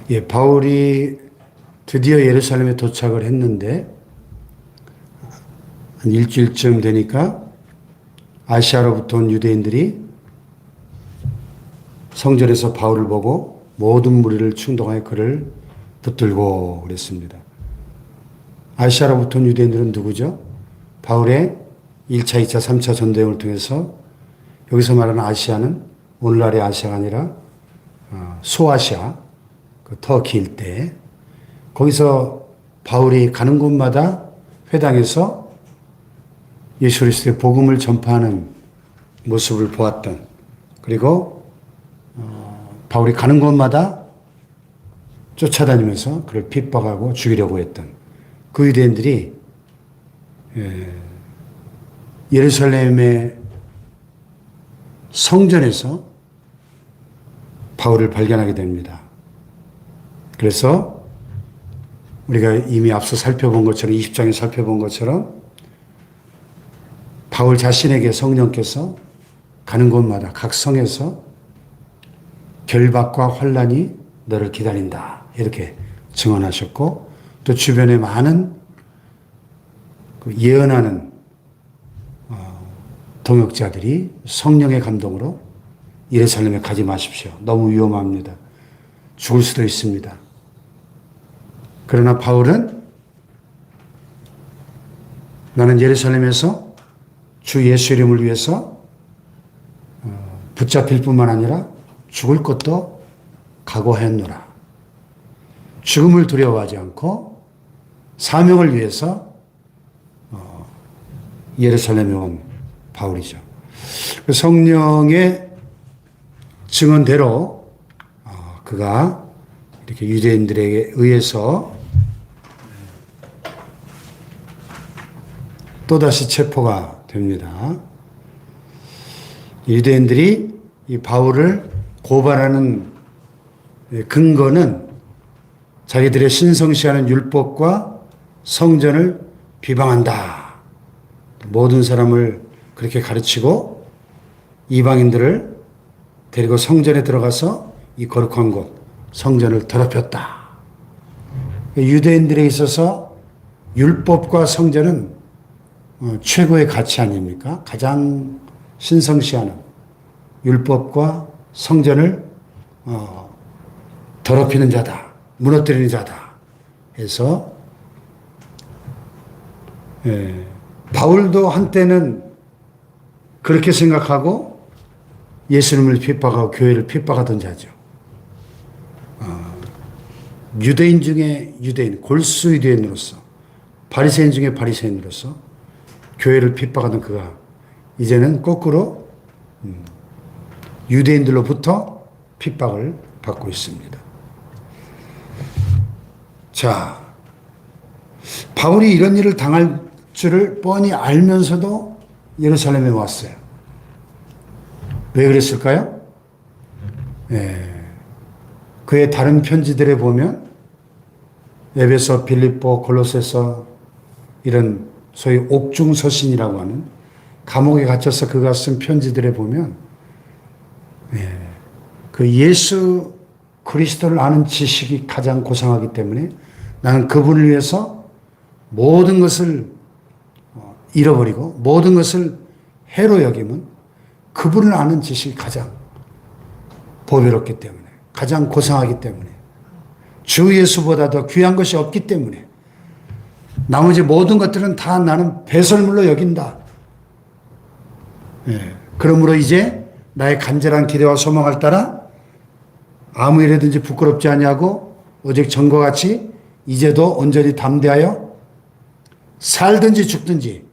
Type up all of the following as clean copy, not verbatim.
예, 바울이 드디어 예루살렘에 도착을 했는데 한 일주일쯤 되니까 아시아로부터 온 유대인들이 성전에서 바울을 보고 모든 무리를 충동하여 그를 붙들고 그랬습니다. 아시아로부터 온 유대인들은 누구죠? 바울의 1차, 2차, 3차 전도행을 통해서 여기서 말하는 아시아는 오늘날의 아시아가 아니라 소아시아, 그 터키 일대, 거기서 바울이 가는 곳마다 회당에서 예수 그리스도의 복음을 전파하는 모습을 보았던, 그리고 바울이 가는 곳마다 쫓아다니면서 그를 핍박하고 죽이려고 했던 그 유대인들이 예루살렘의 성전에서 바울을 발견하게 됩니다. 그래서 우리가 이미 앞서 살펴본 것처럼 20장에 살펴본 것처럼 바울 자신에게 성령께서 가는 곳마다 각 성에서 결박과 환난이 너를 기다린다 이렇게 증언하셨고, 또 주변에 많은 예언하는 동역자들이 성령의 감동으로 예루살렘에 가지 마십시오. 너무 위험합니다. 죽을 수도 있습니다. 그러나 바울은 나는 예루살렘에서 주 예수 이름을 위해서 붙잡힐 뿐만 아니라 죽을 것도 각오했노라. 죽음을 두려워하지 않고 사명을 위해서 예루살렘에 온 바울이죠. 성령의 증언대로 그가 이렇게 유대인들에게 의해서 또다시 체포가 됩니다. 유대인들이 이 바울을 고발하는 근거는 자기들의 신성시하는 율법과 성전을 비방한다. 모든 사람을 그렇게 가르치고 이방인들을 데리고 성전에 들어가서 이 거룩한 곳, 성전을 더럽혔다. 유대인들에 있어서 율법과 성전은 최고의 가치 아닙니까? 가장 신성시하는 율법과 성전을 더럽히는 자다, 무너뜨리는 자다 해서 바울도 한때는 그렇게 생각하고 예수님을 핍박하고 교회를 핍박하던 자죠. 유대인 중에 유대인, 골수 유대인으로서, 바리새인 중에 바리새인으로서 교회를 핍박하던 그가 이제는 거꾸로 유대인들로부터 핍박을 받고 있습니다. 자, 바울이 이런 일을 당할 줄을 뻔히 알면서도 예루살렘에 왔어요. 왜 그랬을까요? 그의 다른 편지들에 보면 에베소, 빌립보, 골로새서 이런 소위 옥중서신이라고 하는 감옥에 갇혀서 그가 쓴 편지들에 보면 그 예수 그리스도를 아는 지식이 가장 고상하기 때문에 나는 그분을 위해서 모든 것을 잃어버리고 모든 것을 해로 여기면 그분을 아는 지식이 가장 보배롭기 때문에, 가장 고상하기 때문에, 주 예수보다 더 귀한 것이 없기 때문에 나머지 모든 것들은 다 나는 배설물로 여긴다. 그러므로 이제 나의 간절한 기대와 소망을 따라 아무 일에든지 부끄럽지 아니하고 오직 전과 같이 이제도 온전히 담대하여 살든지 죽든지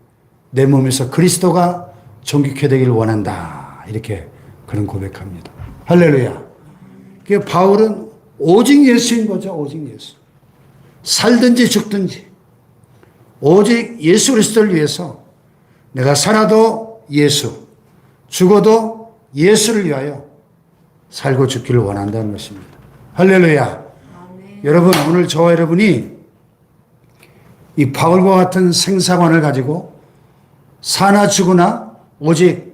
내 몸에서 그리스도가 존귀케 되기를 원한다. 이렇게 그런 고백합니다. 할렐루야. 그 바울은 오직 예수인 거죠. 오직 예수. 살든지 죽든지 오직 예수 그리스도를 위해서 내가 살아도 예수, 죽어도 예수를 위하여 살고 죽기를 원한다는 것입니다. 할렐루야. 아멘. 여러분, 오늘 저와 여러분이 이 바울과 같은 생사관을 가지고 사나 죽으나 오직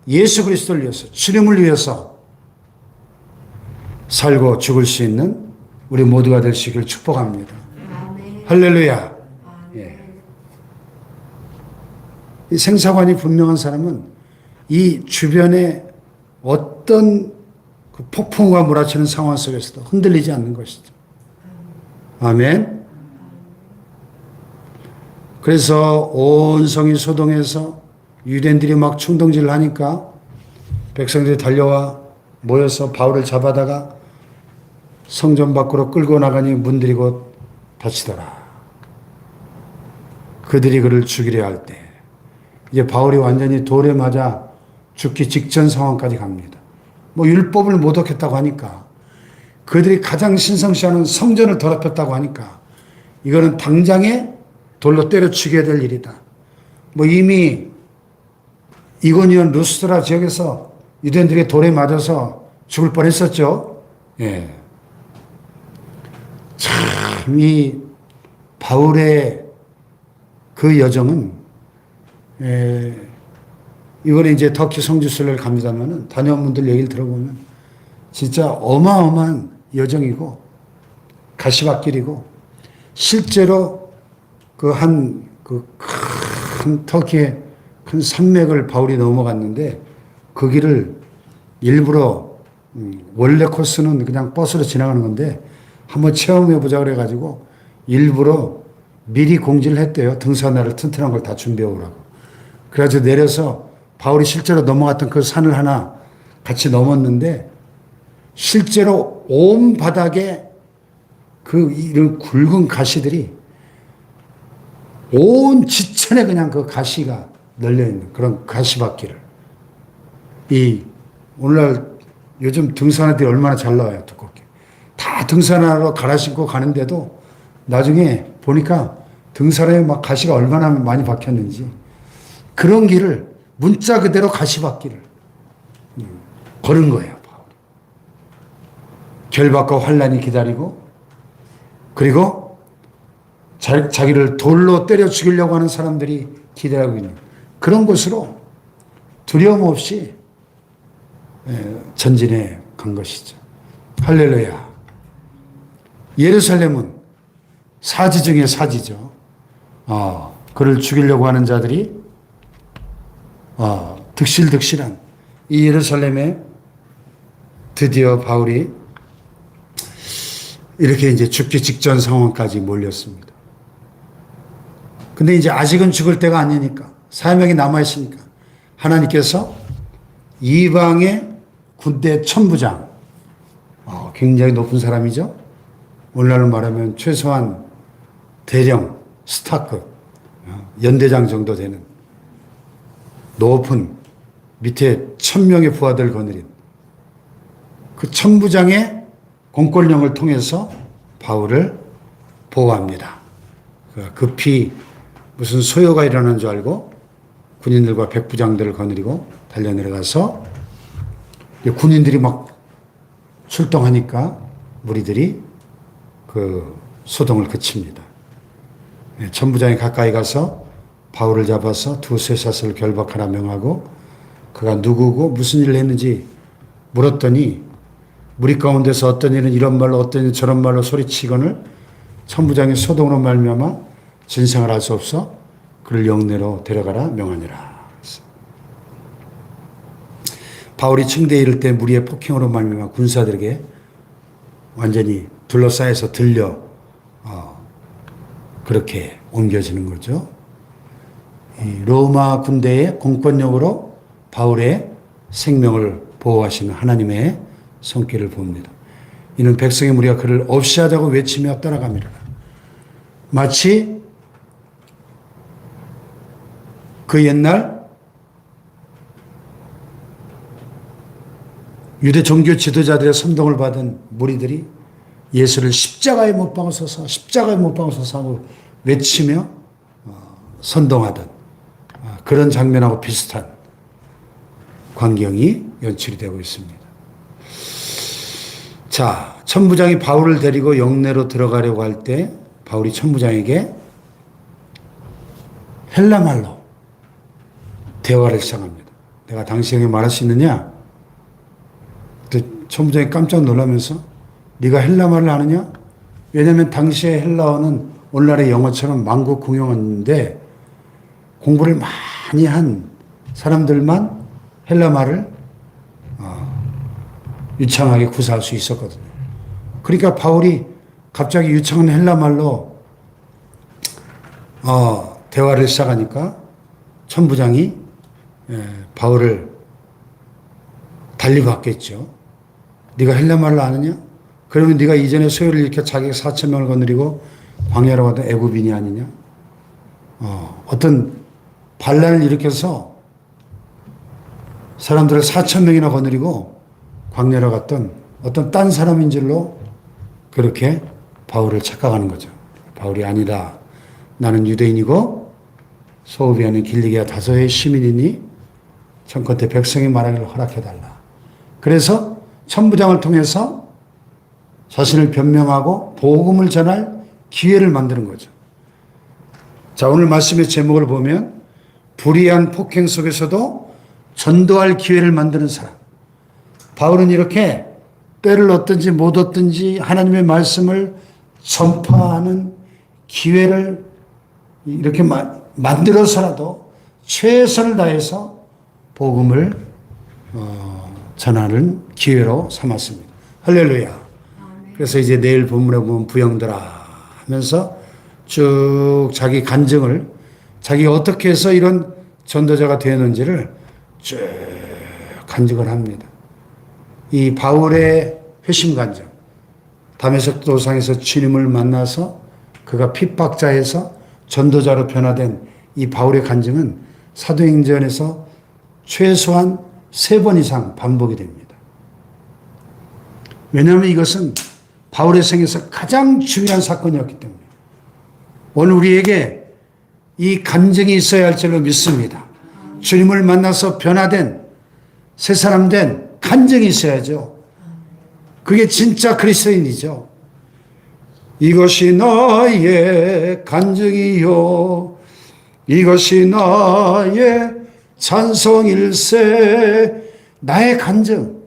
예수 그리스도를 위해서, 주님을 위해서 살고 죽을 수 있는 우리 모두가 될 수 있기를 축복합니다. 아멘. 할렐루야. 아멘. 예. 이 생사관이 분명한 사람은 이 주변에 어떤 그 폭풍우가 몰아치는 상황 속에서도 흔들리지 않는 것이죠. 아멘. 그래서 온 성이 소동해서 유대인들이 막 충동질을 하니까 백성들이 달려와 모여서 바울을 잡아다가 성전 밖으로 끌고 나가니 문들이 곧 닫히더라. 그들이 그를 죽이려 할 때 이제 바울이 완전히 돌에 맞아 죽기 직전 상황까지 갑니다. 뭐 율법을 모독했다고 하니까 그들이 가장 신성시하는 성전을 더럽혔다고 하니까 이거는 당장에 돌로 때려 죽여야 될 일이다. 뭐 이미 이고니온 루스드라 지역에서 유대인들에게 돌에 맞아서 죽을 뻔했었죠. 예. 참, 이 바울의 그 여정은, 이번에 이제 터키 성지순례를 갑니다만은 다녀온 분들 얘기를 들어보면 진짜 어마어마한 여정이고 가시밭길이고 실제로 그 큰 터키의 큰 산맥을 바울이 넘어갔는데 그 길을 일부러 원래 코스는 그냥 버스로 지나가는 건데 한번 체험해 보자 그래가지고 일부러 미리 공지를 했대요. 등산화를 튼튼한 걸 다 준비해 오라고. 그래가지고 내려서 바울이 실제로 넘어갔던 그 산을 하나 같이 넘었는데 실제로 온 바닥에 그 이런 굵은 가시들이 온 지천에 그냥 그 가시가 널려있는 그런 가시밭길을. 오늘날 요즘 등산화들이 얼마나 잘 나와요, 두껍게. 다 등산화로 갈아 신고 가는데도 나중에 보니까 등산화에 막 가시가 얼마나 많이 박혔는지 그런 길을 문자 그대로 가시밭길을 걸은 거예요, 바울이. 결박과 환란이 기다리고 그리고 자기를 돌로 때려 죽이려고 하는 사람들이 기대하고 있는 그런 곳으로 두려움 없이 전진해 간 것이죠. 할렐루야. 예루살렘은 사지 중에 사지죠. 그를 죽이려고 하는 자들이 득실득실한 이 예루살렘에 드디어 바울이 이렇게 이제 죽기 직전 상황까지 몰렸습니다. 근데 이제 아직은 죽을 때가 아니니까 사명이 남아있으니까 하나님께서 이방의 군대 천부장, 굉장히 높은 사람이죠. 오늘날로 말하면 최소한 대령 스타급 연대장 정도 되는 높은 밑에 1000명의 부하들 거느린 그 천부장의 공권령을 통해서 바울을 보호합니다. 급히 무슨 소요가 일어난 줄 알고 군인들과 백부장들을 거느리고 달려내려가서 군인들이 막 출동하니까 무리들이 그 소동을 그칩니다. 천부장이 가까이 가서 바울을 잡아서 두세 사슬 결박하라 명하고 그가 누구고 무슨 일을 했는지 물었더니 무리 가운데서 어떤 일은 이런 말로 어떤 일은 저런 말로 소리치거늘 천부장의 소동으로 말미암아 진상을 알 수 없어 그를 영내로 데려가라 명하니라. 바울이 층대에 이를 때 무리의 폭행으로 말미암아 군사들에게 완전히 둘러싸여서 들려 그렇게 옮겨지는 거죠. 이 로마 군대의 공권력으로 바울의 생명을 보호하시는 하나님의 손길을 봅니다. 이는 백성의 무리가 그를 없이 하자고 외치며 따라갑니다. 마치 그 옛날 유대 종교 지도자들의 선동을 받은 무리들이 예수를 십자가에 못 박아서서 십자가에 못 박아서서 하고 외치며 선동하던 그런 장면하고 비슷한 광경이 연출이 되고 있습니다. 자, 천부장이 바울을 데리고 영내로 들어가려고 할 때 바울이 천부장에게 헬라말로 대화를 시작합니다. 내가 당신에게 말할 수 있느냐? 천부장이 깜짝 놀라면서 네가 헬라말을 아느냐? 왜냐하면 당시에 헬라어는 오늘날의 영어처럼 만국공용어인데 공부를 많이 한 사람들만 헬라 말을 유창하게 구사할 수 있었거든요. 그러니까 바울이 갑자기 유창한 헬라 말로 대화를 시작하니까 천부장이 바울을 달리 봤겠죠. 네가 헬라 말을 아느냐? 그러면 네가 이전에 소요를 일으켜 자기가 4,000명을 거느리고 광야로 가던 애굽인이 아니냐? 어떤 반란을 일으켜서 사람들을 4,000명이나 거느리고 광야로 갔던 어떤 딴 사람인 줄로 그렇게 바울을 착각하는 거죠. 바울이 아니다. 나는 유대인이고 소읍이 아닌 길리기아 다소의 시민이니 청컨대 백성이 말하기를 허락해달라. 그래서 천부장을 통해서 자신을 변명하고 복음을 전할 기회를 만드는 거죠. 자, 오늘 말씀의 제목을 보면 불의한 폭행 속에서도 전도할 기회를 만드는 사람. 바울은 이렇게 때를 얻든지 못 얻든지 하나님의 말씀을 전파하는 기회를 이렇게 만들어서라도 최선을 다해서 복음을 전하는 기회로 삼았습니다. 할렐루야. 그래서 이제 내일 본문에 보면 부영들아 하면서 쭉 자기 간증을 자기가 어떻게 해서 이런 전도자가 되었는지를 쭉 간증을 합니다. 이 바울의 회심 간증, 다메섹 도상에서 주님을 만나서 그가 핍박자에서 전도자로 변화된 이 바울의 간증은 사도행전에서 최소한 3번 이상 반복이 됩니다. 왜냐하면 이것은 바울의 생에서 가장 중요한 사건이었기 때문에 오늘 우리에게 이 간증이 있어야 할 줄로 믿습니다. 주님을 만나서 변화된 새 사람 된 간증이 있어야죠. 그게 진짜 그리스도인이죠. 이것이 나의 간증이요 이것이 나의 찬송일세. 나의 간증.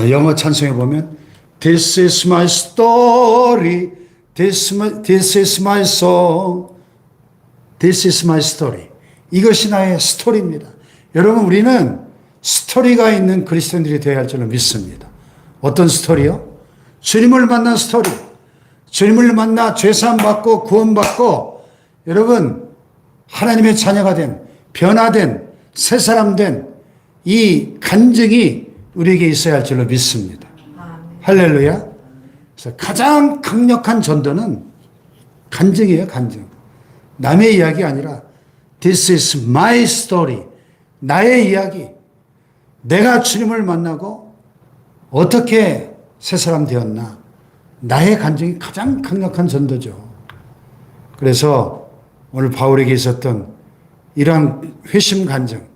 영어 찬송에 보면 This is my story. This is my song. This is my story. 이것이 나의 스토리입니다. 여러분, 우리는 스토리가 있는 그리스도인들이 되어야 할 줄로 믿습니다. 어떤 스토리요? 주님을 만난 스토리. 주님을 만나 죄사함 받고 구원받고 여러분 하나님의 자녀가 된 변화된 새 사람 된 이 간증이 우리에게 있어야 할 줄로 믿습니다. 할렐루야. 그래서 가장 강력한 전도는 간증이에요. 간증. 남의 이야기 아니라 This is my story. 나의 이야기. 내가 주님을 만나고 어떻게 새 사람 되었나. 나의 간증이 가장 강력한 전도죠. 그래서 오늘 바울에게 있었던 이러한 회심 간증,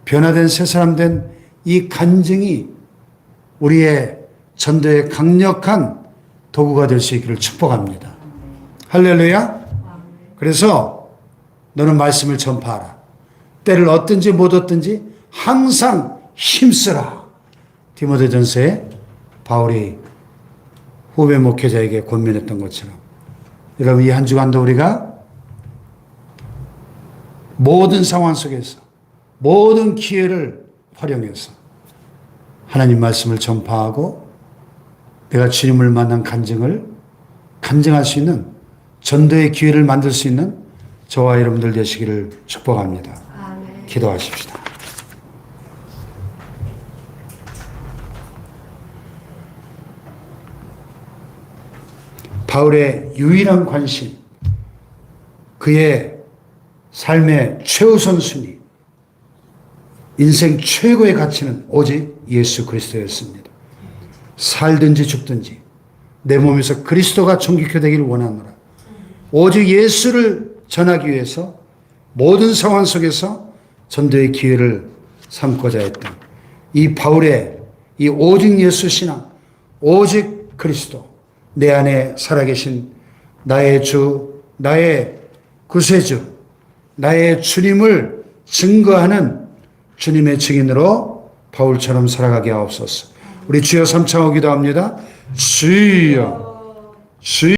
변화된 새 사람 된 이 간증이 우리의 전도의 강력한 도구가 될 수 있기를 축복합니다. 할렐루야. 그래서 너는 말씀을 전파하라. 때를 얻든지 못 얻든지 항상 힘쓰라. 디모데전서에 바울이 후배 목회자에게 권면했던 것처럼 여러분 이 한 주간도 우리가 모든 상황 속에서 모든 기회를 활용해서 하나님 말씀을 전파하고 내가 주님을 만난 간증을 간증할 수 있는 전도의 기회를 만들 수 있는 저와 여러분들 되시기를 축복합니다. 아멘. 기도하십시다. 바울의 유일한 관심, 그의 삶의 최우선 순위, 인생 최고의 가치는 오직 예수 그리스도였습니다. 살든지 죽든지 내 몸에서 그리스도가 존귀케 되기를 원하노라. 오직 예수를 전하기 위해서 모든 상황 속에서 전도의 기회를 삼고자 했던 이 바울의 이 오직 예수 신앙, 오직 그리스도, 내 안에 살아계신 나의 주, 나의 구세주, 나의 주님을 증거하는 주님의 증인으로 바울처럼 살아가게 하옵소서. 우리 주여 삼창하기도 합니다. 주여, 주여.